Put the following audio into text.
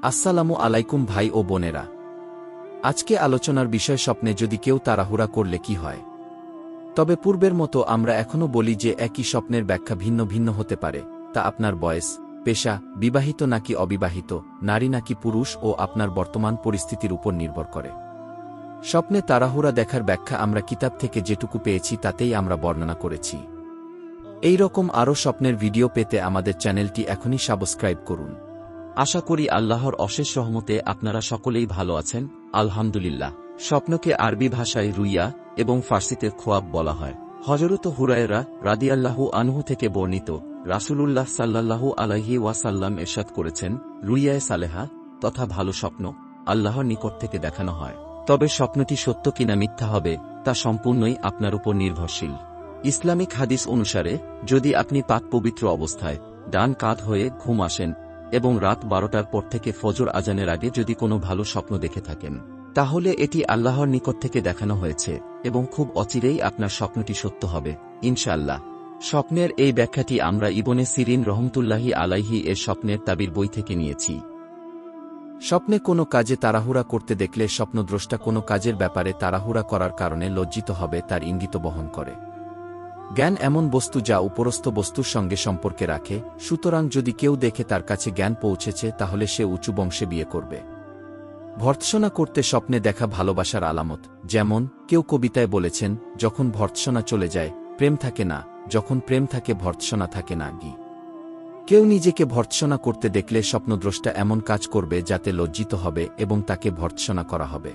আসসালামু আলাইকুম ভাই ও বোনেরা। আজকে আলোচনার বিষয় স্বপ্নে যদি কেউ তাড়াহুড়া করলে কি হয়। তবে পূর্বের মতো আমরা এখনও বলি যে একই স্বপ্নের ব্যাখ্যা ভিন্ন ভিন্ন হতে পারে, তা আপনার বয়স, পেশা, বিবাহিত নাকি অবিবাহিত, নারী নাকি পুরুষ ও আপনার বর্তমান পরিস্থিতির উপর নির্ভর করে। স্বপ্নে তাড়াহুড়া দেখার ব্যাখ্যা আমরা কিতাব থেকে যেটুকু পেয়েছি তাতেই আমরা বর্ণনা করেছি। এই রকম আরও স্বপ্নের ভিডিও পেতে আমাদের চ্যানেলটি এখনই সাবস্ক্রাইব করুন। আশা করি আল্লাহর অশেষ রহমতে আপনারা সকলেই ভালো আছেন, আলহামদুলিল্লাহ। স্বপ্নকে আরবি ভাষায় রুইয়া এবং ফার্সিতে খোয়াব বলা হয়। হযরত হুরায়রা রাদিয়াল্লাহু আনহু থেকে বর্ণিত, রাসূলুল্লাহ সাল্লাল্লাহু আলাইহি ওয়াসাল্লাম ইরশাদ করেছেন, রুইয়ায়ে সালেহা তথা ভালো স্বপ্ন আল্লাহর নিকট থেকে দেখানো হয়। তবে স্বপ্নটি সত্য কিনা মিথ্যা হবে তা সম্পূর্ণই আপনার উপর নির্ভরশীল। ইসলামিক হাদিস অনুসারে যদি আপনি পাক পবিত্র অবস্থায় ডান কাঁধ হয়ে ঘুম আসেন এবং রাত 12টার পর থেকে ফজর আজানের আগে যদি কোনো ভালো স্বপ্ন দেখে থাকেন, তাহলে এটি আল্লাহর নিকট থেকে দেখানো হয়েছে এবং খুব অচিরেই আপনার স্বপ্নটি সত্য হবে ইনশাআল্লাহ। স্বপ্নের এই ব্যাখ্যাটি আমরা ইবনে সিরিন রহমতুল্লাহি আলাইহি এর স্বপ্নের তাবির বই থেকে নিয়েছি। স্বপ্নে কোনো কাজে তাড়াহুড়া করতে দেখলে স্বপ্নদ্রষ্টা কোনো কাজের ব্যাপারে তাড়াহুড়া করার কারণে লজ্জিত হবে তার ইঙ্গিত বহন করে। জ্ঞান এমন বস্তু যা উপরস্থ বস্তুর সঙ্গে সম্পর্কে রাখে, সুতরাং যদি কেউ দেখে তার কাছে জ্ঞান পৌঁছেছে তাহলে সে উঁচু বংশে বিয়ে করবে। ভর্ৎসনা করতে স্বপ্নে দেখা ভালোবাসার আলামত, যেমন কেউ কবিতায় বলেছেন, যখন ভর্ৎসনা চলে যায় প্রেম থাকে না, যখন প্রেম থাকে ভর্ৎসনা থাকে না। কেউ নিজেকে ভর্ৎসনা করতে দেখলে স্বপ্নদ্রষ্টা এমন কাজ করবে যাতে লজ্জিত হবে এবং তাকে ভর্ৎসনা করা হবে।